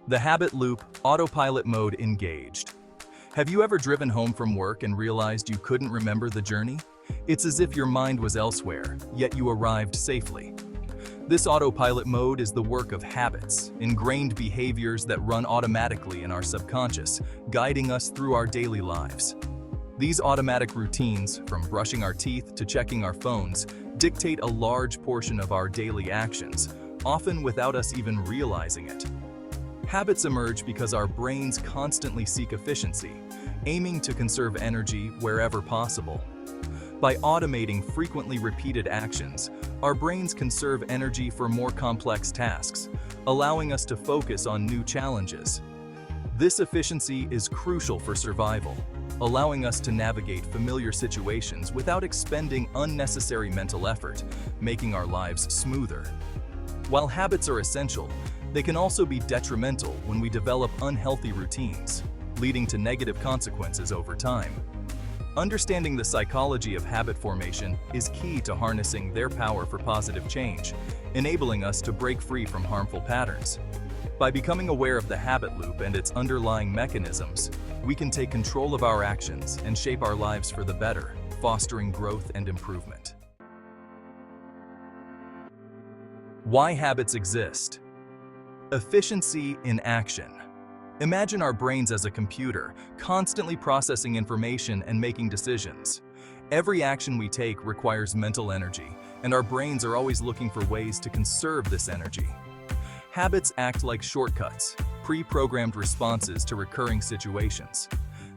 The habit loop, autopilot mode engaged. Have you ever driven home from work and realized you couldn't remember the journey? It's as if your mind was elsewhere, yet you arrived safely. This autopilot mode is the work of habits, ingrained behaviors that run automatically in our subconscious, guiding us through our daily lives. These automatic routines, from brushing our teeth to checking our phones, dictate a large portion of our daily actions, often without us even realizing it. Habits emerge because our brains constantly seek efficiency, aiming to conserve energy wherever possible. By automating frequently repeated actions, our brains conserve energy for more complex tasks, allowing us to focus on new challenges. This efficiency is crucial for survival, allowing us to navigate familiar situations without expending unnecessary mental effort, making our lives smoother. While habits are essential, they can also be detrimental when we develop unhealthy routines, leading to negative consequences over time. Understanding the psychology of habit formation is key to harnessing their power for positive change, enabling us to break free from harmful patterns. By becoming aware of the habit loop and its underlying mechanisms, we can take control of our actions and shape our lives for the better, fostering growth and improvement. Why habits exist? Efficiency in action. Imagine our brains as a computer, constantly processing information and making decisions. Every action we take requires mental energy, and our brains are always looking for ways to conserve this energy. Habits act like shortcuts, pre-programmed responses to recurring situations.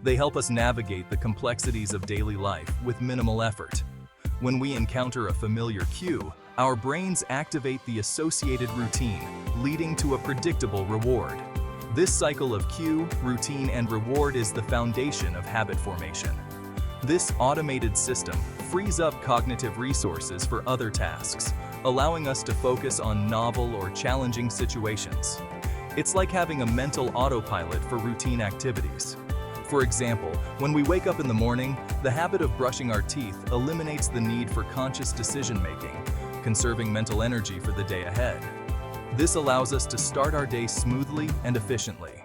They help us navigate the complexities of daily life with minimal effort. When we encounter a familiar cue, our brains activate the associated routine, leading to a predictable reward. This cycle of cue, routine, and reward is the foundation of habit formation. This automated system frees up cognitive resources for other tasks, allowing us to focus on novel or challenging situations. It's like having a mental autopilot for routine activities. For example, when we wake up in the morning, the habit of brushing our teeth eliminates the need for conscious decision-making, conserving mental energy for the day ahead. This allows us to start our day smoothly and efficiently.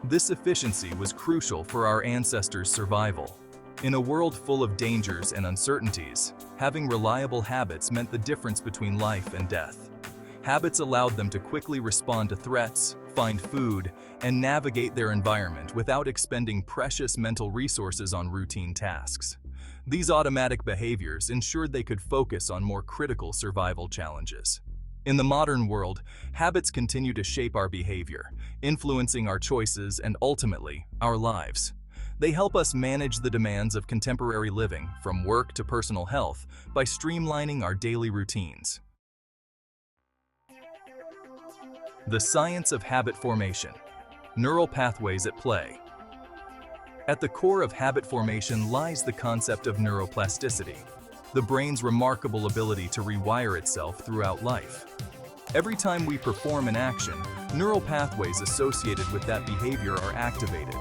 This efficiency was crucial for our ancestors' survival. In a world full of dangers and uncertainties, having reliable habits meant the difference between life and death. Habits allowed them to quickly respond to threats, find food, and navigate their environment without expending precious mental resources on routine tasks. These automatic behaviors ensured they could focus on more critical survival challenges. In the modern world, habits continue to shape our behavior, influencing our choices and ultimately, our lives. They help us manage the demands of contemporary living, from work to personal health, by streamlining our daily routines. The science of habit formation. Neural pathways at play. At the core of habit formation lies the concept of neuroplasticity, the brain's remarkable ability to rewire itself throughout life. Every time we perform an action, neural pathways associated with that behavior are activated.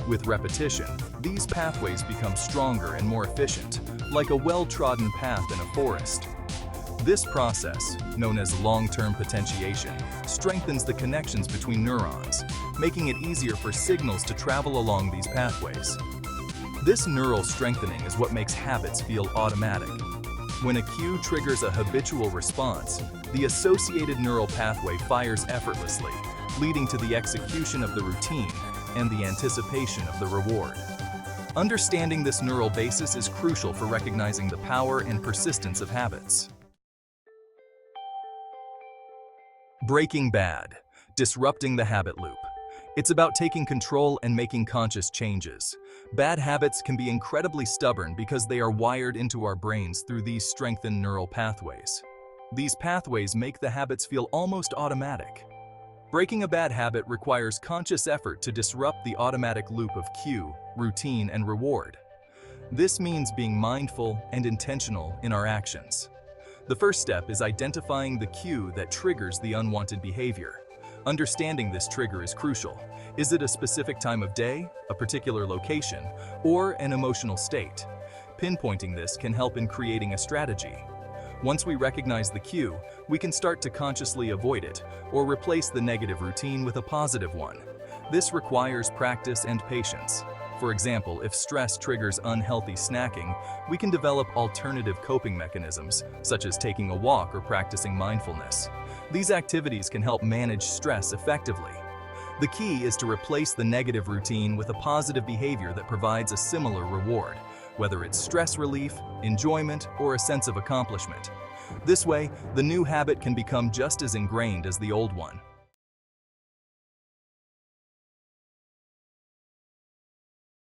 With repetition, these pathways become stronger and more efficient, like a well-trodden path in a forest. This process, known as long-term potentiation, strengthens the connections between neurons, making it easier for signals to travel along these pathways. This neural strengthening is what makes habits feel automatic. When a cue triggers a habitual response, the associated neural pathway fires effortlessly, leading to the execution of the routine and the anticipation of the reward. Understanding this neural basis is crucial for recognizing the power and persistence of habits. Breaking bad, disrupting the habit loop. It's about taking control and making conscious changes. Bad habits can be incredibly stubborn because they are wired into our brains through these strengthened neural pathways. These pathways make the habits feel almost automatic. Breaking a bad habit requires conscious effort to disrupt the automatic loop of cue, routine, and reward. This means being mindful and intentional in our actions. The first step is identifying the cue that triggers the unwanted behavior. Understanding this trigger is crucial. Is it a specific time of day, a particular location, or an emotional state? Pinpointing this can help in creating a strategy. Once we recognize the cue, we can start to consciously avoid it or replace the negative routine with a positive one. This requires practice and patience. For example, if stress triggers unhealthy snacking, we can develop alternative coping mechanisms, such as taking a walk or practicing mindfulness. These activities can help manage stress effectively. The key is to replace the negative routine with a positive behavior that provides a similar reward, whether it's stress relief, enjoyment, or a sense of accomplishment. This way, the new habit can become just as ingrained as the old one.